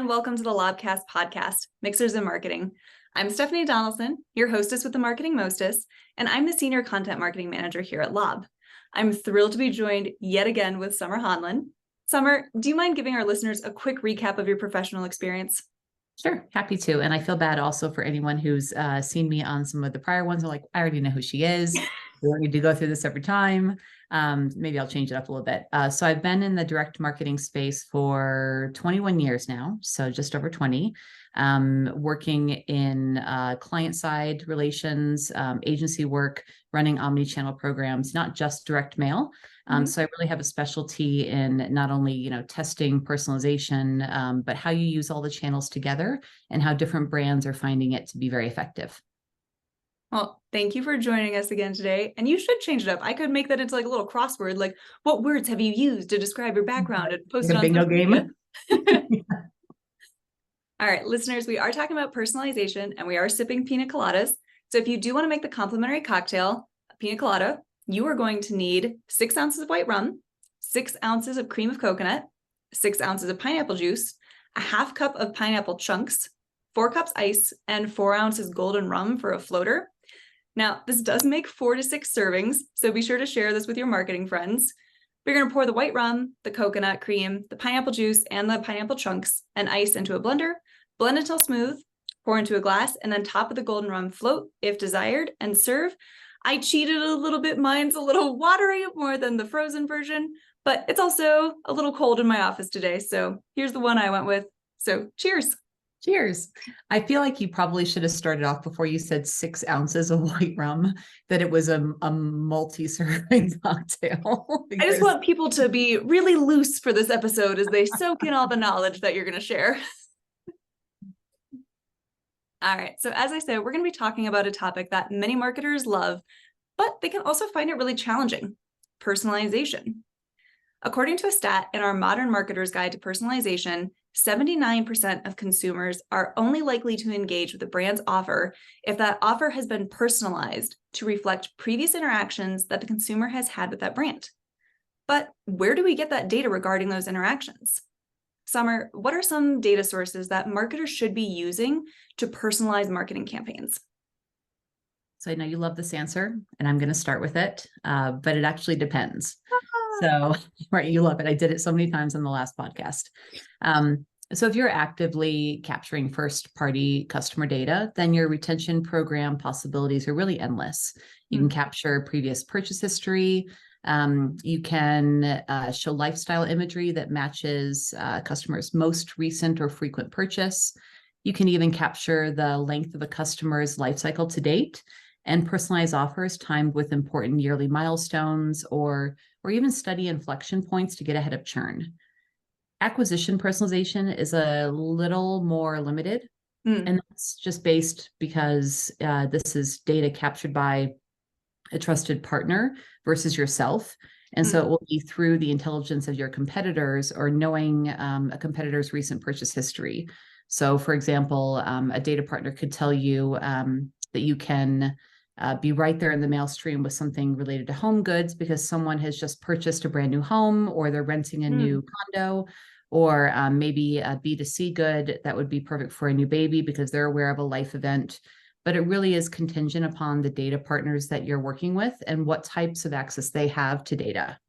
and welcome to the Lobcast Podcast, Mixers in Marketing. I'm Stephanie Donaldson, your hostess with the Marketing Mostess, and I'm the Senior Content Marketing Manager here at Lob. I'm thrilled to be joined yet again with Summer Hanlon. Summer, do you mind giving our listeners a quick recap of your professional experience? Sure, happy to. And I feel bad also for anyone who's seen me on some of the prior ones. They're like, I already know who she is. We don't need to go through this every time. Maybe I'll change it up a little bit. So I've been in the direct marketing space for 21 years now, so just over 20, working in client-side relations, agency work, running omni-channel programs, not just direct mail. So I really have a specialty in not only, testing personalization, but how you use all the channels together and how different brands are finding it to be very effective. Well, thank you for joining us again today. And you should change it up. I could make that into like a little crossword, like what words have you used to describe your background and post it on bingo game. All right, listeners, we are talking about personalization and we are sipping Pina Coladas. So if you do want to make the complimentary cocktail, a Pina Colada, you are going to need 6 ounces of white rum, 6 ounces of cream of coconut, 6 ounces of pineapple juice, a half cup of pineapple chunks, 4 cups ice, and 4 ounces golden rum for a floater. Now, this does make 4 to 6 servings, so be sure to share this with your marketing friends. We're going to pour the white rum, the coconut cream, the pineapple juice, and the pineapple chunks and ice into a blender, blend until smooth, pour into a glass, and then top of the golden rum float if desired, and serve. I cheated a little bit. Mine's a little watery, more than the frozen version, but it's also a little cold in my office today, so here's the one I went with. So cheers. Cheers. I feel like you probably should have started off before you said 6 ounces of white rum, that it was a multi-serving cocktail. I just want people to be really loose for this episode as they soak in all the knowledge that you're going to share. All right. So as I said, we're going to be talking about a topic that many marketers love, but they can also find it really challenging: personalization. According to a stat in our Modern Marketer's Guide to Personalization, 79% of consumers are only likely to engage with the brand's offer if that offer has been personalized to reflect previous interactions that the consumer has had with that brand. But where do we get that data regarding those interactions? Summer, what are some data sources that marketers should be using to personalize marketing campaigns? So I know you love this answer, and I'm going to start with it, but it actually depends. So, right, you love it. I did it so many times in the last podcast. So if you're actively capturing first-party customer data, then your retention program possibilities are really endless. You can capture previous purchase history. You can show lifestyle imagery that matches customers' most recent or frequent purchase. You can even capture the length of a customer's life cycle to date and personalize offers timed with important yearly milestones or even study inflection points to get ahead of churn. Acquisition personalization is a little more limited, and that's just based because this is data captured by a trusted partner versus yourself. And so it will be through the intelligence of your competitors or knowing a competitor's recent purchase history. So for example, a data partner could tell you that you can be right there in the mail stream with something related to home goods because someone has just purchased a brand new home or they're renting a new condo, or maybe a B2C good that would be perfect for a new baby because they're aware of a life event. But it really is contingent upon the data partners that you're working with and what types of access they have to data.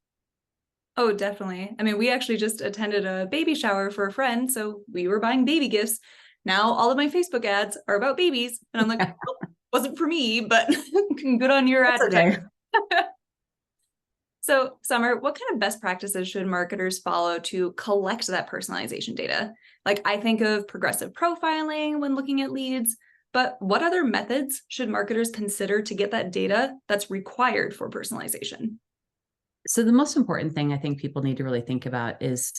Oh, definitely. I mean, we actually just attended a baby shower for a friend, so we were buying baby gifts. Now all of my Facebook ads are about babies, and I'm like, well, wasn't for me, but good on your advertising. Okay. So, Summer, what kind of best practices should marketers follow to collect that personalization data? Like, I think of progressive profiling when looking at leads, but what other methods should marketers consider to get that data that's required for personalization? So the most important thing I think people need to really think about is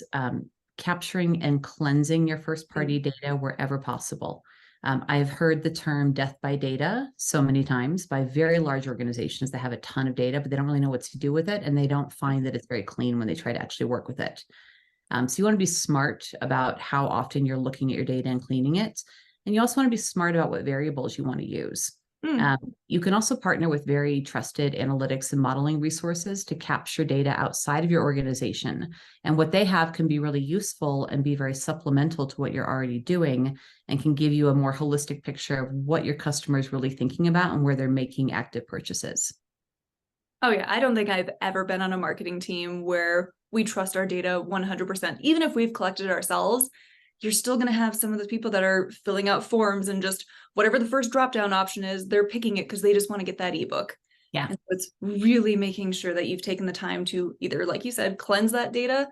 capturing and cleansing your first-party data wherever possible. I've heard the term death by data so many times by very large organizations that have a ton of data, but they don't really know what to do with it, and they don't find that it's very clean when they try to actually work with it. So you want to be smart about how often you're looking at your data and cleaning it. And you also want to be smart about what variables you want to use. Mm. You can also partner with very trusted analytics and modeling resources to capture data outside of your organization. And what they have can be really useful and be very supplemental to what you're already doing, and can give you a more holistic picture of what your customer is really thinking about and where they're making active purchases. Oh yeah, I don't think I've ever been on a marketing team where we trust our data 100%. Even if we've collected it ourselves, you're still going to have some of those people that are filling out forms and just whatever the first drop-down option is, they're picking it because they just want to get that ebook. Yeah. And so it's really making sure that you've taken the time to either, like you said, cleanse that data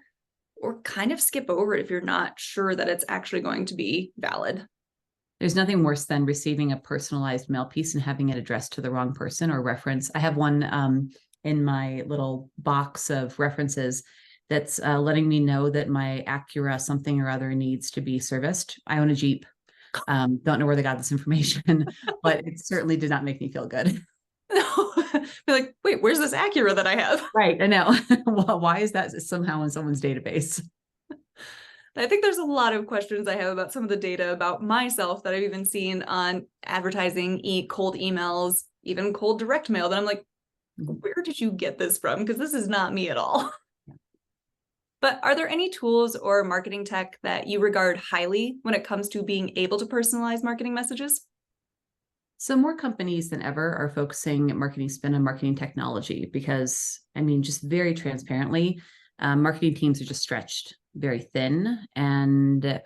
or kind of skip over it if you're not sure that it's actually going to be valid. There's nothing worse than receiving a personalized mail piece and having it addressed to the wrong person or reference. I have one in my little box of references that's letting me know that my Acura something or other needs to be serviced. I own a Jeep. Don't know where they got this information, but it certainly did not make me feel good. No, you're like, wait, where's this Acura that I have? Right, I know. Well, why is that somehow in someone's database? I think there's a lot of questions I have about some of the data about myself that I've even seen on advertising, cold emails, even cold direct mail that I'm like, where did you get this from? Because this is not me at all. But are there any tools or marketing tech that you regard highly when it comes to being able to personalize marketing messages? So more companies than ever are focusing marketing spend on marketing technology because, I mean, just very transparently, marketing teams are just stretched very thin and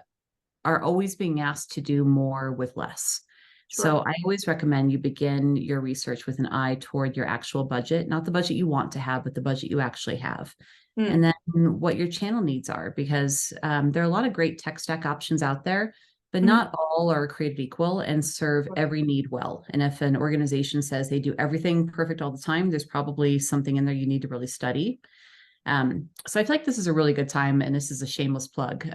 are always being asked to do more with less. Sure. So I always recommend you begin your research with an eye toward your actual budget, not the budget you want to have, but the budget you actually have. And then what your channel needs are, because there are a lot of great tech stack options out there, but not all are created equal and serve every need well. And if an organization says they do everything perfect all the time, there's probably something in there you need to really study. So I feel like this is a really good time, and this is a shameless plug,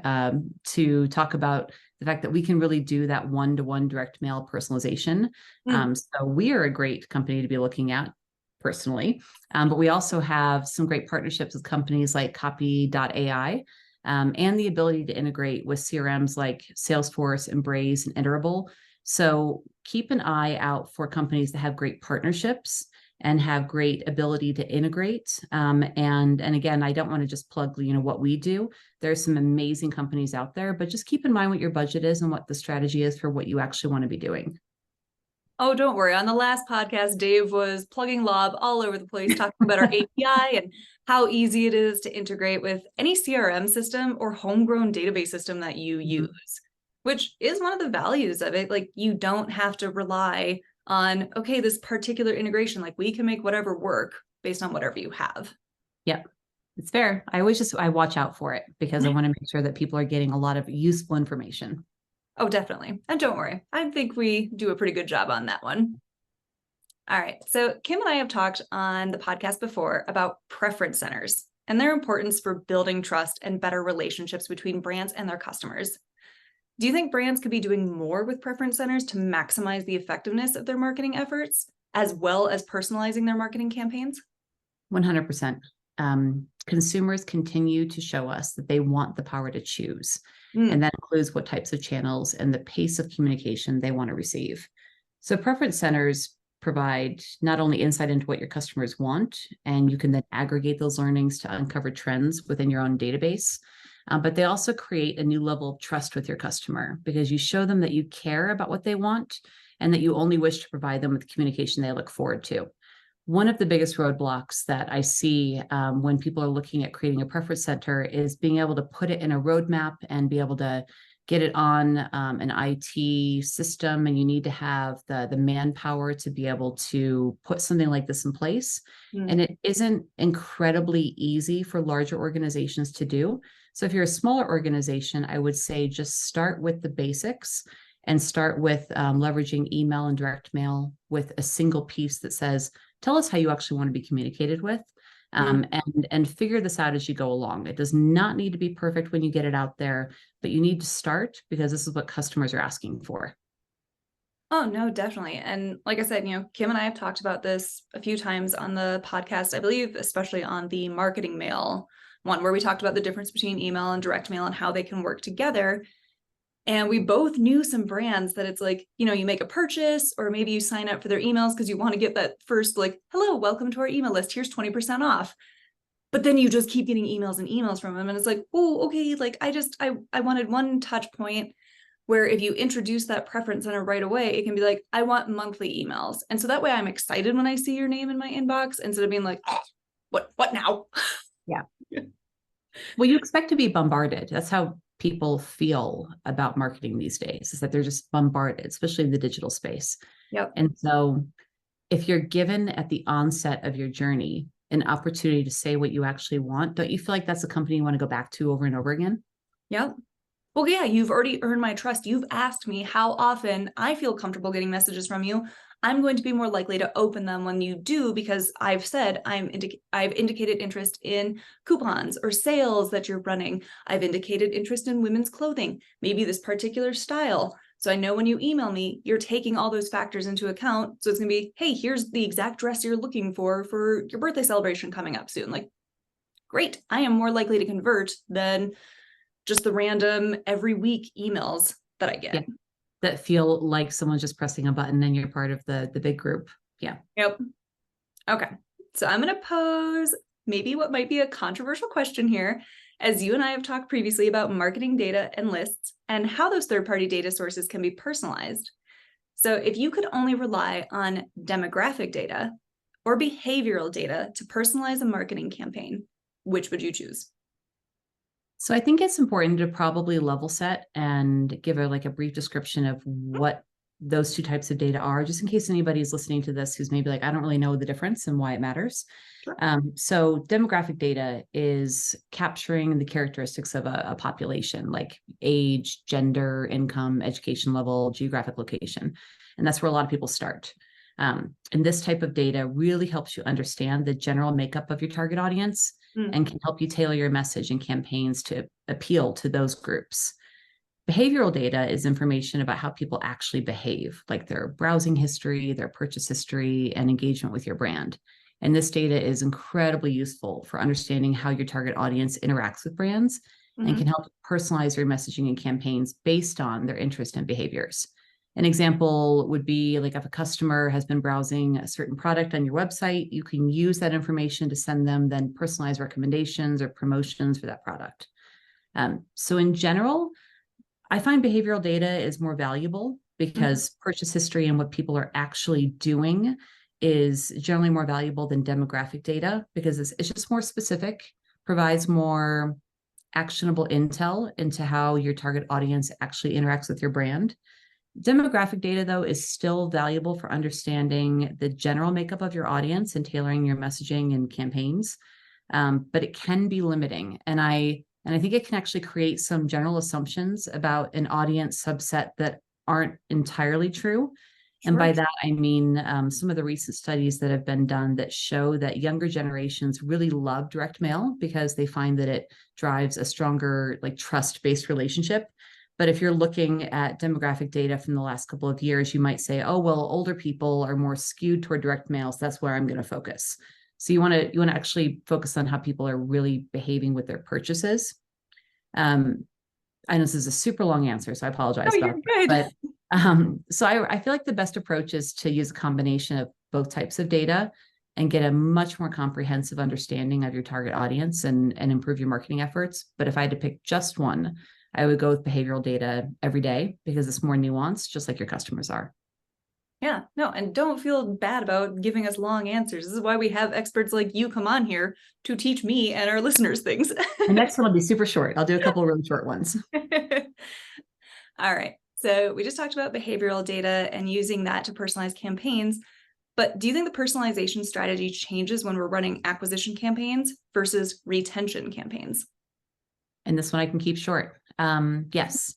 to talk about the fact that we can really do that one-to-one direct mail personalization. So we are a great company to be looking at personally, but we also have some great partnerships with companies like Copy.ai, and the ability to integrate with CRMs like Salesforce, Embrace, and Iterable. So keep an eye out for companies that have great partnerships and have great ability to integrate. And again, I don't want to just plug, what we do. There's some amazing companies out there, but just keep in mind what your budget is and what the strategy is for what you actually want to be doing. Oh, don't worry. On the last podcast, Dave was plugging Lob all over the place, talking about our API and how easy it is to integrate with any CRM system or homegrown database system that you use, which is one of the values of it. Like, you don't have to rely on, okay, this particular integration, like we can make whatever work based on whatever you have. Yep. It's fair. I watch out for it because I want to make sure that people are getting a lot of useful information. Oh, definitely. And don't worry, I think we do a pretty good job on that one. All right. So Kim and I have talked on the podcast before about preference centers and their importance for building trust and better relationships between brands and their customers. Do you think brands could be doing more with preference centers to maximize the effectiveness of their marketing efforts, as well as personalizing their marketing campaigns? 100%. Consumers continue to show us that they want the power to choose. And that includes what types of channels and the pace of communication they want to receive. So preference centers provide not only insight into what your customers want, and you can then aggregate those learnings to uncover trends within your own database, but they also create a new level of trust with your customer because you show them that you care about what they want and that you only wish to provide them with the communication they look forward to. One of the biggest roadblocks that I see when people are looking at creating a preference center is being able to put it in a roadmap and be able to get it on an IT system, and you need to have the manpower to be able to put something like this in place. And it isn't incredibly easy for larger organizations to do. So if you're a smaller organization, I would say just start with the basics and start with leveraging email and direct mail with a single piece that says, tell us how you actually want to be communicated with, and figure this out as you go along. It does not need to be perfect when you get it out there, but you need to start because this is what customers are asking for. Oh, no, definitely. And like I said, Kim and I have talked about this a few times on the podcast, I believe, especially on the marketing mail one, where we talked about the difference between email and direct mail and how they can work together. And we both knew some brands that it's like, you make a purchase, or maybe you sign up for their emails because you want to get that first, like, hello, welcome to our email list. Here's 20% off. But then you just keep getting emails and emails from them. And it's like, oh, okay. Like I wanted one touch point where if you introduce that preference center right away, it can be like, I want monthly emails. And so that way I'm excited when I see your name in my inbox instead of being like, oh, what now? Yeah. Well, you expect to be bombarded. That's how people feel about marketing these days, is that they're just bombarded, especially in the digital space. Yep. And so if you're given at the onset of your journey an opportunity to say what you actually want, don't you feel like that's a company you want to go back to over and over again? Yep. Well, yeah, you've already earned my trust. You've asked me how often I feel comfortable getting messages from you. I'm going to be more likely to open them when you do, because I've said I've indicated interest in coupons or sales that you're running. I've indicated interest in women's clothing, maybe this particular style. So I know when you email me, you're taking all those factors into account. So it's going to be, hey, here's the exact dress you're looking for your birthday celebration coming up soon. Like, great. I am more likely to convert than just the random every week emails that I get. Yeah. That feel like someone's just pressing a button and you're part of the big group. Yeah. Yep. Okay. So I'm going to pose maybe what might be a controversial question here, as you and I have talked previously about marketing data and lists and how those third-party data sources can be personalized. So if you could only rely on demographic data or behavioral data to personalize a marketing campaign, which would you choose? So I think it's important to probably level set and give a brief description of what those two types of data are, just in case anybody's listening to this who's maybe like, I don't really know the difference and why it matters. Sure. So demographic data is capturing the characteristics of a population, like age, gender, income, education level, geographic location. And that's where a lot of people start. And this type of data really helps you understand the general makeup of your target audience and can help you tailor your message and campaigns to appeal to those groups. Behavioral data is information about how people actually behave, like their browsing history, their purchase history, and engagement with your brand. And this data is incredibly useful for understanding how your target audience interacts with brands and can help personalize your messaging and campaigns based on their interest and behaviors. An example would be like if a customer has been browsing a certain product on your website, you can use that information to send them then personalized recommendations or promotions for that product. So in general, I find behavioral data is more valuable because purchase history and what people are actually doing is generally more valuable than demographic data, because it's just more specific, provides more actionable intel into how your target audience actually interacts with your brand. Demographic data, though, is still valuable for understanding the general makeup of your audience and tailoring your messaging and campaigns, but it can be limiting. And I think it can actually create some general assumptions about an audience subset that aren't entirely true. Sure. And by that, I mean some of the recent studies that have been done that show that younger generations really love direct mail because they find that it drives a stronger, trust-based relationship. But if you're looking at demographic data from the last couple of years, you might say, oh, well, older people are more skewed toward direct mail, so that's where I'm going to focus. So you want to actually focus on how people are really behaving with their purchases. I know this is a super long answer, so I apologize about that. But so I feel like the best approach is to use a combination of both types of data and get a much more comprehensive understanding of your target audience and improve your marketing efforts. But if I had to pick just one, I would go with behavioral data every day because it's more nuanced, just like your customers are. Yeah, no, and don't feel bad about giving us long answers. This is why we have experts like you come on here to teach me and our listeners things. The next one will be super short. I'll do a couple of really short ones. All right. So we just talked about behavioral data and using that to personalize campaigns. But do you think the personalization strategy changes when we're running acquisition campaigns versus retention campaigns? And this one I can keep short. Yes,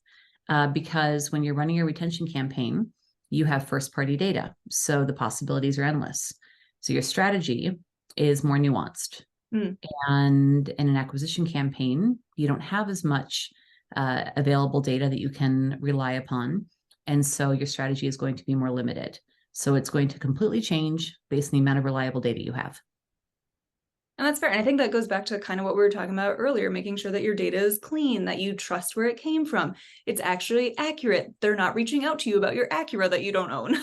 because when you're running a retention campaign, you have first-party data. So the possibilities are endless. So your strategy is more nuanced. And in an acquisition campaign, you don't have as much available data that you can rely upon. And so your strategy is going to be more limited. So it's going to completely change based on the amount of reliable data you have. And that's fair. And I think that goes back to kind of what we were talking about earlier, making sure that your data is clean, that you trust where it came from. It's actually accurate. They're not reaching out to you about your Acura that you don't own.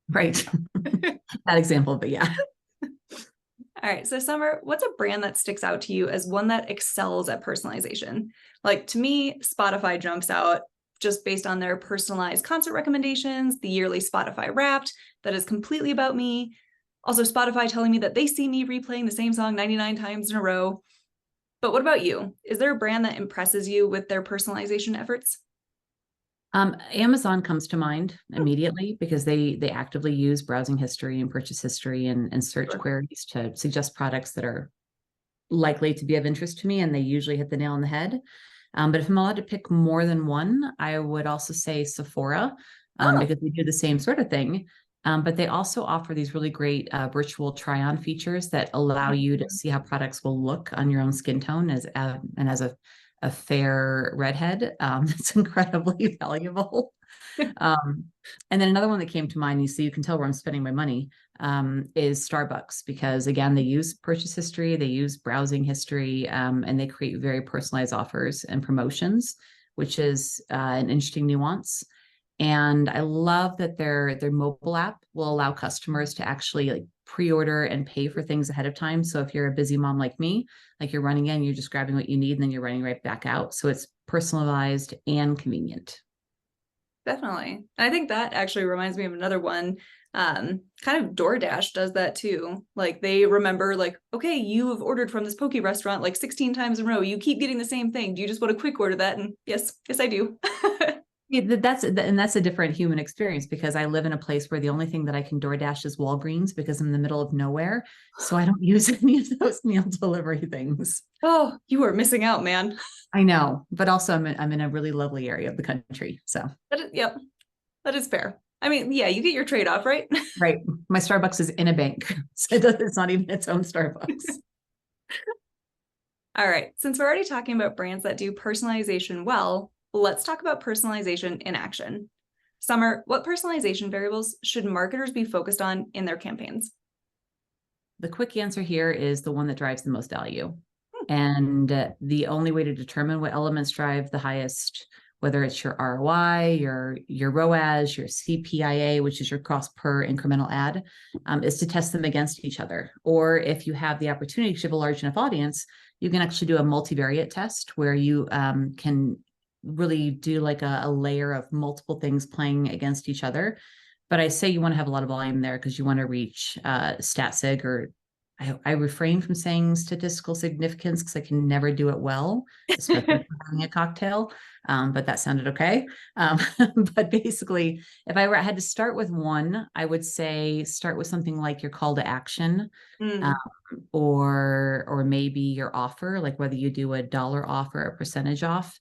Right. That example, but yeah. All right. So Summer, what's a brand that sticks out to you as one that excels at personalization? Like to me, Spotify jumps out just based on their personalized concert recommendations, the yearly Spotify Wrapped that is completely about me. Also, Spotify telling me that they see me replaying the same song 99 times in a row. But what about you? Is there a brand that impresses you with their personalization efforts? Amazon comes to mind immediately because they actively use browsing history and purchase history and search Sure. queries to suggest products that are likely to be of interest to me, and they usually hit the nail on the head. But if I'm allowed to pick more than one, I would also say Sephora, Oh, because they do the same sort of thing. But they also offer these really great virtual try-on features that allow you to see how products will look on your own skin tone and as a fair redhead. It's incredibly valuable. Um, and then another one that came to mind, so you can tell where I'm spending my money, is Starbucks, because again, they use purchase history, they use browsing history, and they create very personalized offers and promotions, which is an interesting nuance. And I love that their mobile app will allow customers to actually like pre-order and pay for things ahead of time. So if you're a busy mom like me, like you're running in, you're just grabbing what you need, and then you're running right back out. So it's personalized and convenient. definitely. And I think that actually reminds me of another one. Kind of DoorDash does that too. Like they remember, like, okay, you have ordered from this poke restaurant like 16 times in a row. You keep getting the same thing. Do you just want a quick order that? And yes, I do. Yeah, that's a different human experience, because I live in a place where the only thing that I can DoorDash is Walgreens, because I'm in the middle of nowhere. So I don't use any of those meal delivery things. Oh, you are missing out, man. I know, but also I'm in a really lovely area of the country. So Yep, that is fair. I mean, yeah, you get your trade-off, right? right, my Starbucks is in a bank, so it's not even its own Starbucks. All right. Since we're already talking about brands that do personalization well, let's talk about personalization in action. Summer, what personalization variables should marketers be focused on in their campaigns? The quick answer here is the one that drives the most value. And the only way to determine what elements drive the highest, whether it's your ROI, your ROAS, your CPIA, which is your cost per incremental ad, is to test them against each other. Or if you have the opportunity to have a large enough audience, you can actually do a multivariate test where you can really do like a layer of multiple things playing against each other. But I say you want to have a lot of volume there because you want to reach stat sig, or I refrain from saying statistical significance because I can never do it well, especially for having a cocktail. But that sounded okay. But basically, if I had to start with one, I would say start with something like your call to action, Mm, or maybe your offer, like whether you do a dollar off or a percentage off.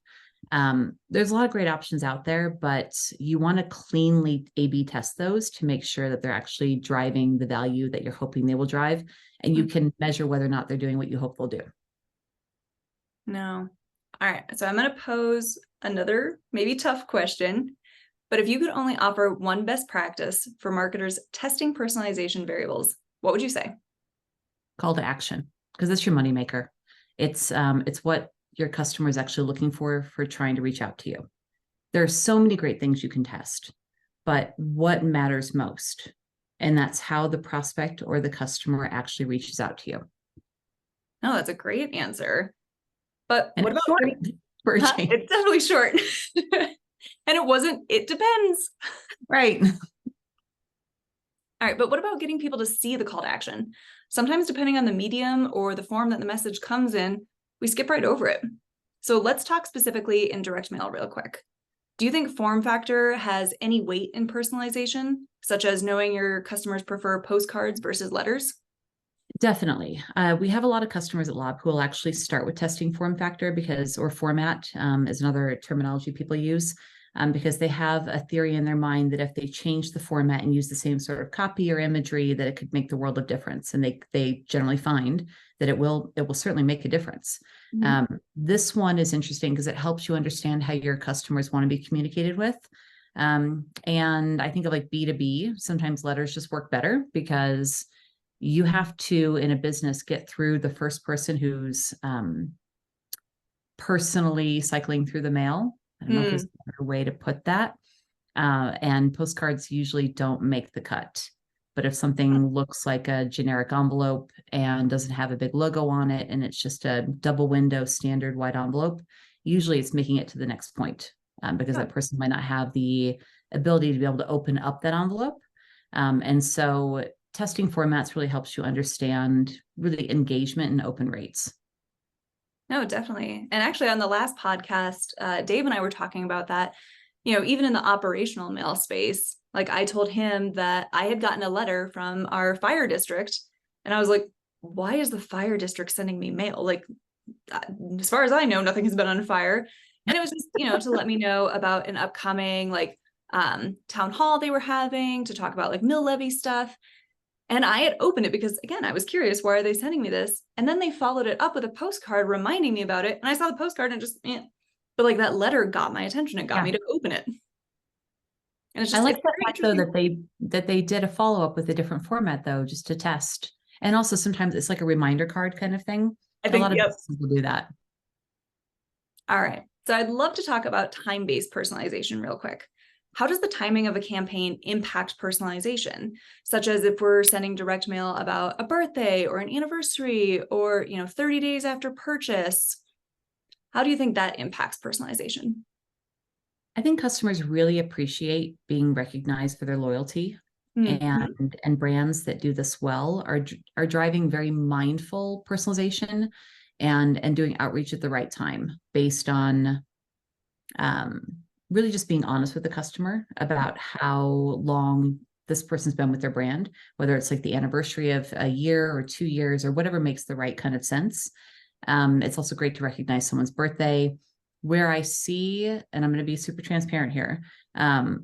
There's a lot of great options out there, but you want to cleanly A/B test those to make sure that they're actually driving the value that you're hoping they will drive, and you can measure whether or not they're doing what you hope they'll do. no. All right. So I'm going to pose another maybe tough question, but if you could only offer one best practice for marketers testing personalization variables, what would you say? Call to action, because it's your moneymaker. It's what your customer is actually looking for trying to reach out to you. There are so many great things you can test, but what matters most? And that's how the prospect or the customer actually reaches out to you. No, that's a great answer. But And what it's about short for a change. It's definitely short. And it depends. Right. All right, but what about getting people to see the call to action? Sometimes, depending on the medium or the form that the message comes in, we skip right over it. So let's talk specifically in direct mail real quick. Do you think form factor has any weight in personalization, such as knowing your customers prefer postcards versus letters? Definitely. We have a lot of customers at Lob who will actually start with testing form factor or format is another terminology people use, because they have a theory in their mind that if they change the format and use the same sort of copy or imagery, that it could make the world of difference. And they generally find that it will certainly make a difference. Mm-hmm. This one is interesting because it helps you understand how your customers want to be communicated with. And I think of like B2B, sometimes letters just work better because you have to, in a business, get through the first person who's personally cycling through the mail. I don't know if there's a better way to put that. And postcards usually don't make the cut. But if something looks like a generic envelope and doesn't have a big logo on it, and it's just a double window standard white envelope, usually it's making it to the next point, because that person might not have the ability to be able to open up that envelope. And so testing formats really helps you understand really engagement and open rates. No, definitely. And actually on the last podcast, Dave and I were talking about that, even in the operational mail space, like I told him that I had gotten a letter from our fire district and I was like, why is the fire district sending me mail? Like, as far as I know, nothing has been on fire. And it was just, to let me know about an upcoming town hall they were having to talk about like mill levy stuff. And I had opened it because, again, I was curious, why are they sending me this? And then they followed it up with a postcard reminding me about it. And I saw the postcard and just, but like that letter got my attention. It got me to open it. And it's just, I like the fact though that they did a follow-up with a different format though, just to test. And also sometimes it's like a reminder card kind of thing. I think a lot of businesses will do that. All right. So I'd love to talk about time-based personalization real quick. How does the timing of a campaign impact personalization, such as if we're sending direct mail about a birthday or an anniversary or, 30 days after purchase? How do you think that impacts personalization? I think customers really appreciate being recognized for their loyalty, and brands that do this well are driving very mindful personalization and doing outreach at the right time based on really just being honest with the customer about how long this person's been with their brand, whether it's like the anniversary of a year or 2 years or whatever makes the right kind of sense. It's also great to recognize someone's birthday. Where I see, and I'm going to be super transparent here,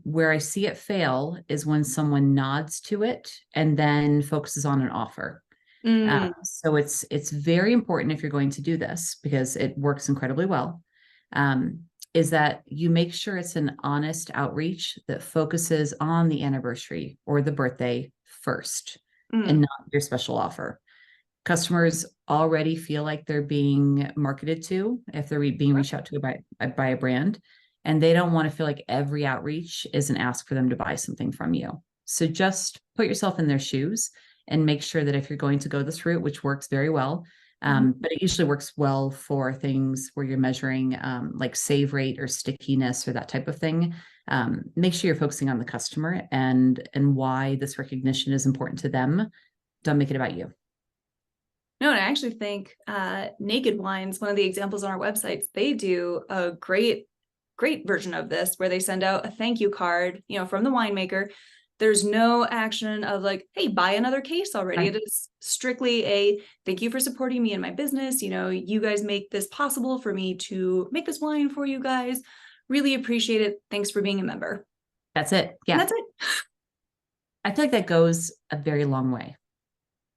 where I see it fail is when someone nods to it and then focuses on an offer. So it's very important if you're going to do this, because it works incredibly well, is that you make sure it's an honest outreach that focuses on the anniversary or the birthday first and not your special offer. Customers already feel like they're being marketed to if they're being reached out to by a brand, and they don't want to feel like every outreach is an ask for them to buy something from you. So just put yourself in their shoes and make sure that if you're going to go this route, which works very well, but it usually works well for things where you're measuring like save rate or stickiness or that type of thing. Make sure you're focusing on the customer and why this recognition is important to them. Don't make it about you. No, and I actually think Naked Wines, one of the examples on our websites, they do a great version of this where they send out a thank you card, from the winemaker. There's no action of like, hey, buy another case already. Right. It is strictly a thank you for supporting me and my business. You guys make this possible for me to make this wine for you guys. Really appreciate it. Thanks for being a member. That's it. Yeah. And that's it. I feel like that goes a very long way.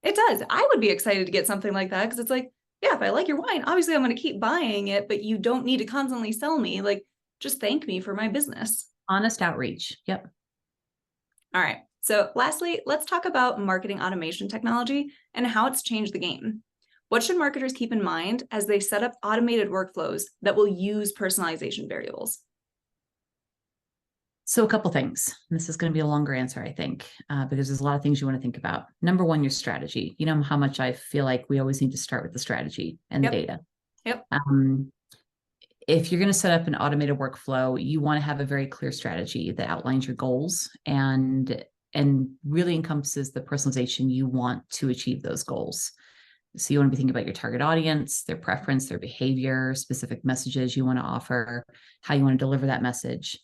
It does. I would be excited to get something like that because it's like, yeah, if I like your wine, obviously I'm going to keep buying it, but you don't need to constantly sell me. Like, just thank me for my business. Honest outreach. Yep. All right. So lastly, let's talk about marketing automation technology and how it's changed the game. What should marketers keep in mind as they set up automated workflows that will use personalization variables? So a couple things. This is going to be a longer answer, I think, because there's a lot of things you want to think about. Number one, your strategy. You know how much I feel like we always need to start with the strategy and the data. Yep. If you're going to set up an automated workflow, you want to have a very clear strategy that outlines your goals and really encompasses the personalization you want to achieve those goals. So you want to be thinking about your target audience, their preference, their behavior, specific messages you want to offer, how you want to deliver that message.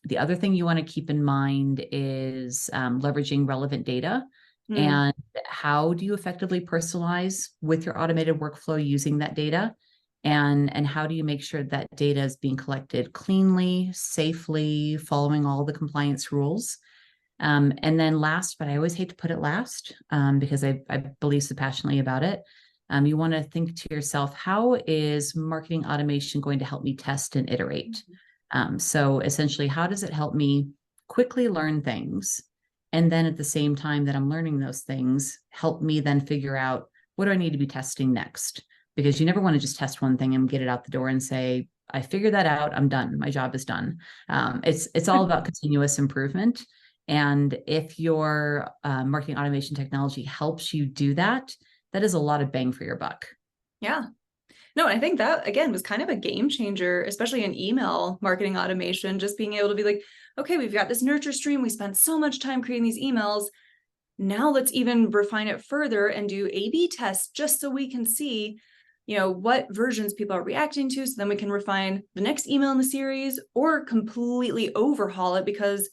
The other thing you want to keep in mind is leveraging relevant data and how do you effectively personalize with your automated workflow using that data, and how do you make sure that data is being collected cleanly, safely, following all the compliance rules. And then last, but I always hate to put it last because I believe so passionately about it. You want to think to yourself, how is marketing automation going to help me test and iterate? So essentially, how does it help me quickly learn things And then at the same time that I'm learning those things, help me then figure out, what do I need to be testing next? Because you never want to just test one thing and get it out the door and say, I figured that out, I'm done, my job is done. It's all about continuous improvement. And if your marketing automation technology helps you do that, that is a lot of bang for your buck. Yeah. No, I think that, again, was kind of a game changer, especially in email marketing automation, just being able to be like, okay, we've got this nurture stream. We spent so much time creating these emails. Now let's even refine it further and do A/B tests just so we can see, what versions people are reacting to. So then we can refine the next email in the series or completely overhaul it because,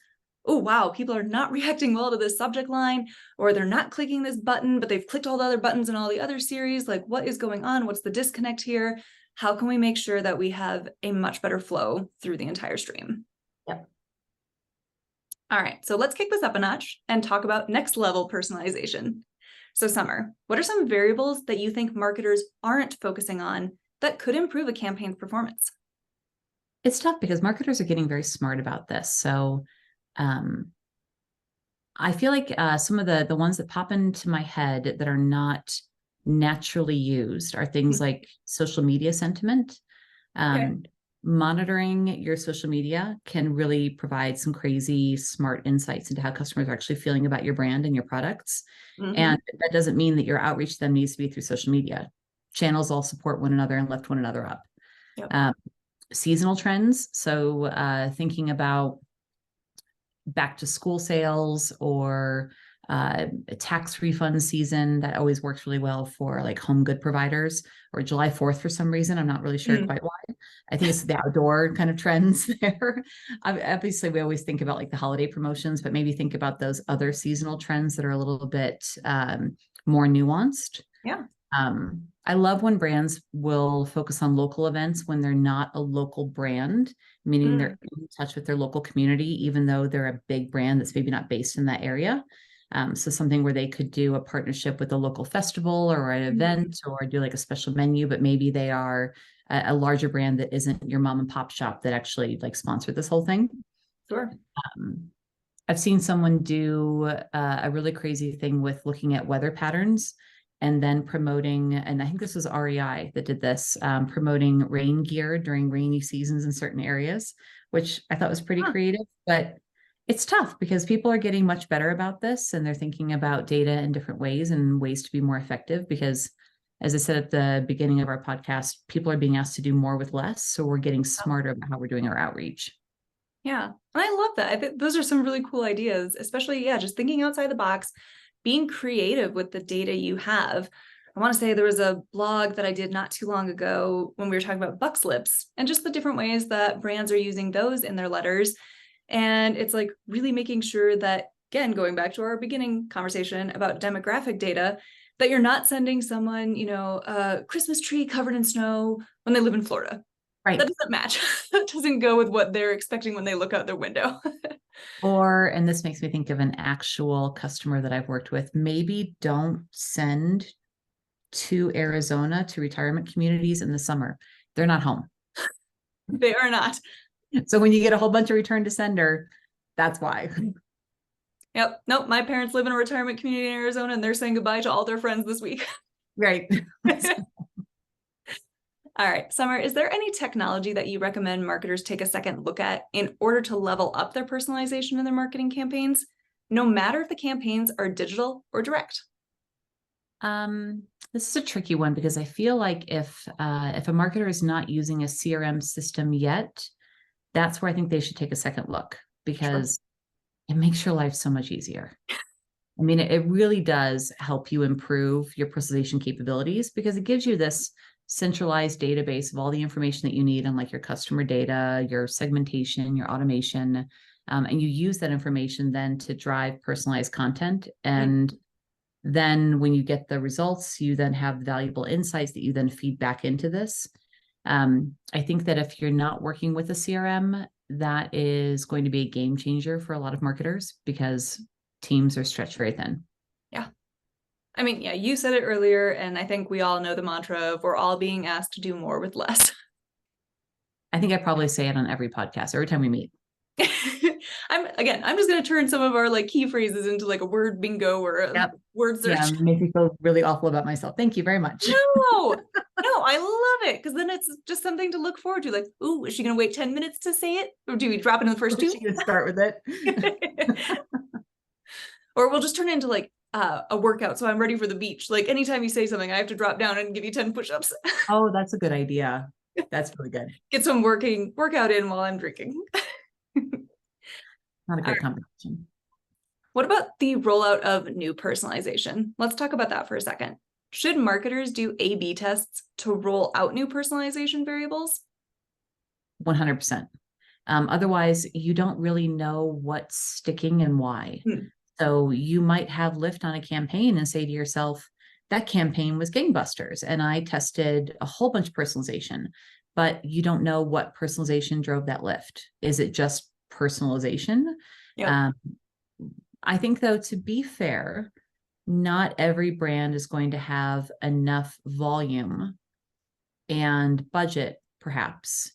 oh, wow, people are not reacting well to this subject line, or they're not clicking this button, but they've clicked all the other buttons in all the other series. Like, what is going on? What's the disconnect here? How can we make sure that we have a much better flow through the entire stream? Yep. All right, so let's kick this up a notch and talk about next level personalization. So Summer, what are some variables that you think marketers aren't focusing on that could improve a campaign's performance? It's tough because marketers are getting very smart about this. So I feel like some of the ones that pop into my head that are not naturally used are things like social media sentiment. Okay. Monitoring your social media can really provide some crazy smart insights into how customers are actually feeling about your brand and your products. And that doesn't mean that your outreach to them needs to be through social media. Channels all support one another and lift one another up. Yep. Seasonal trends. So thinking about back to school sales or tax refund season, that always works really well for like home good providers, or July 4th for some reason. I'm not really sure quite why. I think it's the outdoor kind of trends there. Obviously, we always think about like the holiday promotions, but maybe think about those other seasonal trends that are a little bit more nuanced. Yeah. I love when brands will focus on local events when they're not a local brand, meaning they're in touch with their local community, even though they're a big brand that's maybe not based in that area. So something where they could do a partnership with a local festival or an event or do like a special menu, but maybe they are a larger brand that isn't your mom and pop shop that actually like sponsored this whole thing. Sure. I've seen someone do a really crazy thing with looking at weather patterns and then promoting, and I think this was REI that did this, promoting rain gear during rainy seasons in certain areas, which I thought was pretty creative, but it's tough because people are getting much better about this and they're thinking about data in different ways and ways to be more effective because, as I said at the beginning of our podcast, people are being asked to do more with less. So we're getting smarter about how we're doing our outreach. Yeah. And I love that. I think those are some really cool ideas, especially, just thinking outside the box, being creative with the data you have. I want to say there was a blog that I did not too long ago when we were talking about buck slips and just the different ways that brands are using those in their letters. And it's like really making sure that, again, going back to our beginning conversation about demographic data, that you're not sending someone, a Christmas tree covered in snow when they live in Florida. Right. That doesn't match. That doesn't go with what they're expecting when they look out their window. And this makes me think of an actual customer that I've worked with. Maybe don't send to Arizona to retirement communities in the summer. They're not home. They are not. So when you get a whole bunch of return to sender, that's why. Yep. Nope. My parents live in a retirement community in Arizona and they're saying goodbye to all their friends this week. Right. All right, Summer, is there any technology that you recommend marketers take a second look at in order to level up their personalization in their marketing campaigns, no matter if the campaigns are digital or direct? This is a tricky one because I feel like if a marketer is not using a CRM system yet, that's where I think they should take a second look because it makes your life so much easier. I mean, it really does help you improve your personalization capabilities because it gives you this centralized database of all the information that you need on like your customer data, your segmentation, your automation, and you use that information then to drive personalized content. And then when you get the results, you then have valuable insights that you then feed back into this. I think that if you're not working with a CRM, that is going to be a game changer for a lot of marketers because teams are stretched very thin. Yeah. I mean, yeah, you said it earlier, and I think we all know the mantra of we're all being asked to do more with less. I think I probably say it on every podcast, every time we meet. I'm just going to turn some of our like key phrases into like a word bingo or a word search. Yeah, make me feel really awful about myself. Thank you very much. No, I love it because then it's just something to look forward to. Like, ooh, is she going to wait 10 minutes to say it? Or do we drop it in the first 2? She can start with it. Or we'll just turn it into like a workout. So I'm ready for the beach. Like anytime you say something, I have to drop down and give you 10 push-ups. Oh, that's a good idea. That's really good. Get some workout in while I'm drinking. Not a good combination. What about the rollout of new personalization? Let's talk about that for a second. Should marketers do A/B tests to roll out new personalization variables? 100%. Otherwise, you don't really know what's sticking and why. So you might have lift on a campaign and say to yourself, that campaign was gangbusters and I tested a whole bunch of personalization, but you don't know what personalization drove that lift. Is it just personalization? Yep. I think, though, to be fair, not every brand is going to have enough volume and budget, perhaps,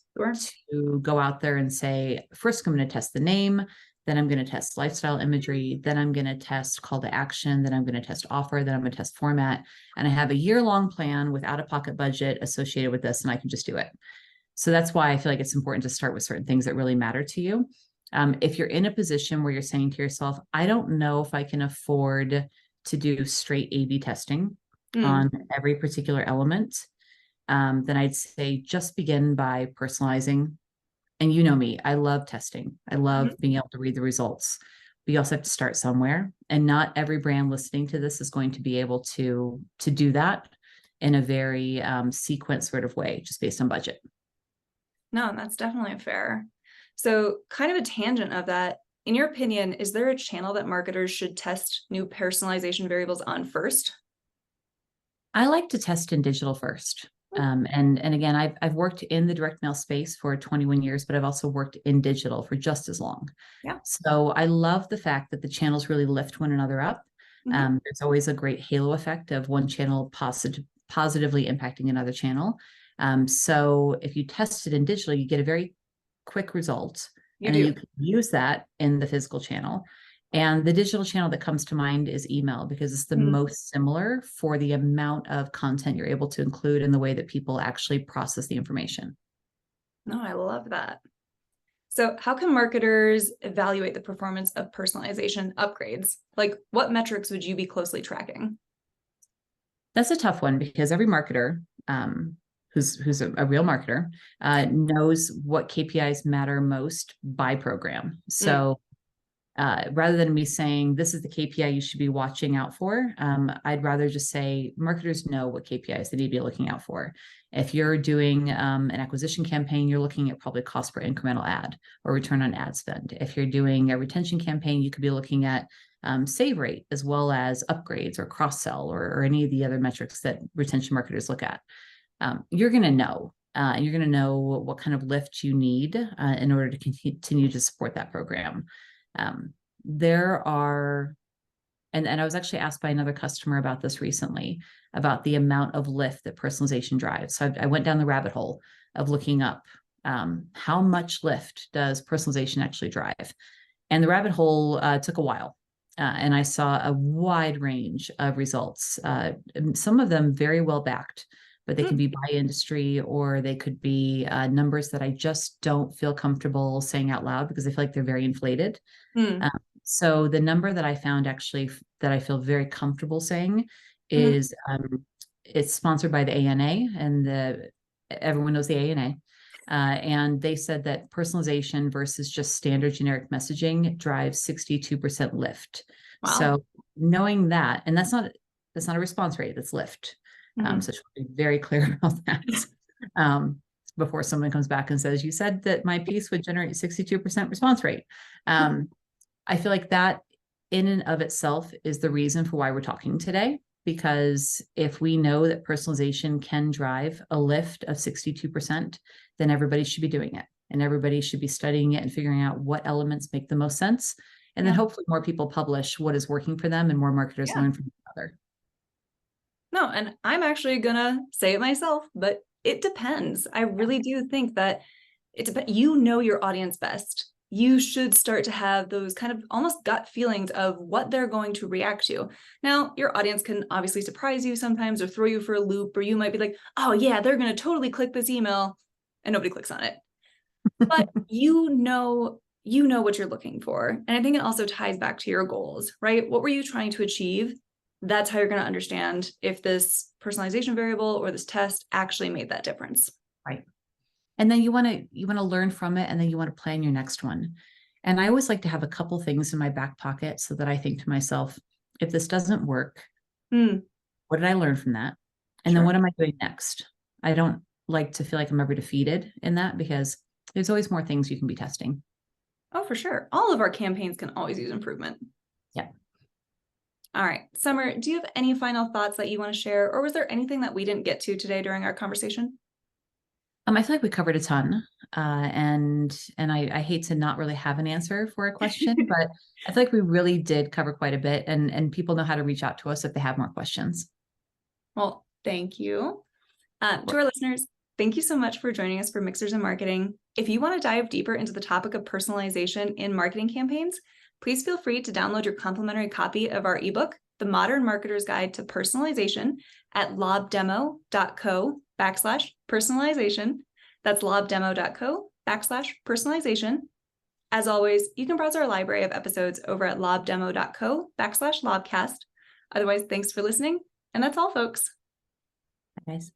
to go out there and say, first, I'm going to test the name, then I'm going to test lifestyle imagery, then I'm going to test call to action, then I'm going to test offer, then I'm going to test format. And I have a year-long plan with out-of-pocket budget associated with this, and I can just do it. So that's why I feel like it's important to start with certain things that really matter to you. If you're in a position where you're saying to yourself, I don't know if I can afford to do straight A/B testing on every particular element, then I'd say just begin by personalizing. And you know me, I love testing. I love being able to read the results. But you also have to start somewhere. And not every brand listening to this is going to be able to do that in a very sequenced sort of way, just based on budget. No, that's definitely fair. So kind of a tangent of that, in your opinion, is there a channel that marketers should test new personalization variables on first? I like to test in digital first. And again, I've worked in the direct mail space for 21 years, but I've also worked in digital for just as long. Yeah. So I love the fact that the channels really lift one another up. There's always a great halo effect of one channel positively impacting another channel. So if you test it in digital, you get a very quick result, and then you can use that in the physical channel. And the digital channel that comes to mind is email, because it's the most similar for the amount of content you're able to include in the way that people actually process the information. No, I love that. So how can marketers evaluate the performance of personalization upgrades? Like, what metrics would you be closely tracking? That's a tough one, because every marketer who's a real marketer knows what KPIs matter most by program. So rather than me saying this is the KPI you should be watching out for, I'd rather just say marketers know what KPIs they need to be looking out for. If you're doing an acquisition campaign, you're looking at probably cost per incremental ad or return on ad spend. If you're doing a retention campaign, you could be looking at save rate, as well as upgrades or cross-sell or any of the other metrics that retention marketers look at. You're going to know. And you're going to know what kind of lift you need in order to continue to support that program. There are, and I was actually asked by another customer about this recently, about the amount of lift that personalization drives. So I went down the rabbit hole of looking up how much lift does personalization actually drive. And the rabbit hole took a while. And I saw a wide range of results, some of them very well backed, but they can be by industry, or they could be numbers that I just don't feel comfortable saying out loud because I feel like they're very inflated. So the number that I found actually that I feel very comfortable saying is it's sponsored by the ANA, and everyone knows the ANA. And they said that personalization versus just standard generic messaging drives 62% lift. Wow. So knowing that, and that's not a response rate, that's lift. So I should be very clear about that before someone comes back and says, you said that my piece would generate 62% response rate. I feel like that in and of itself is the reason for why we're talking today, because if we know that personalization can drive a lift of 62%, then everybody should be doing it, and everybody should be studying it and figuring out what elements make the most sense. And then hopefully more people publish what is working for them and more marketers learn from each other. No, and I'm actually gonna say it myself, but it depends. I really do think that it depends. You know your audience best. you should start to have those kind of almost gut feelings of what they're going to react to. Now, your audience can obviously surprise you sometimes or throw you for a loop, or you might be like, oh yeah, they're going to totally click this email, and nobody clicks on it. But you know what you're looking for. And I think it also ties back to your goals, right? What were you trying to achieve? That's how you're going to understand if this personalization variable or this test actually made that difference. Right. And then you want to learn from it, and then you want to plan your next one. And I always like to have a couple things in my back pocket so that I think to myself, if this doesn't work, what did I learn from that? And then what am I doing next? I don't like to feel like I'm ever defeated in that, because there's always more things you can be testing. Oh, for sure. All of our campaigns can always use improvement. Yeah. All right. Summer, do you have any final thoughts that you want to share? Or was there anything that we didn't get to today during our conversation? I feel like we covered a ton, and I hate to not really have an answer for a question, but I feel like we really did cover quite a bit, and people know how to reach out to us if they have more questions. Well, thank you. To our listeners, thank you so much for joining us for Mixers in Marketing. If you want to dive deeper into the topic of personalization in marketing campaigns, please feel free to download your complimentary copy of our ebook, The Modern Marketer's Guide to Personalization, at lobdemo.co/personalization. That's lobdemo.co/personalization. As always, you can browse our library of episodes over at lobdemo.co/lobcast. Otherwise, thanks for listening. And that's all, folks. Bye, guys.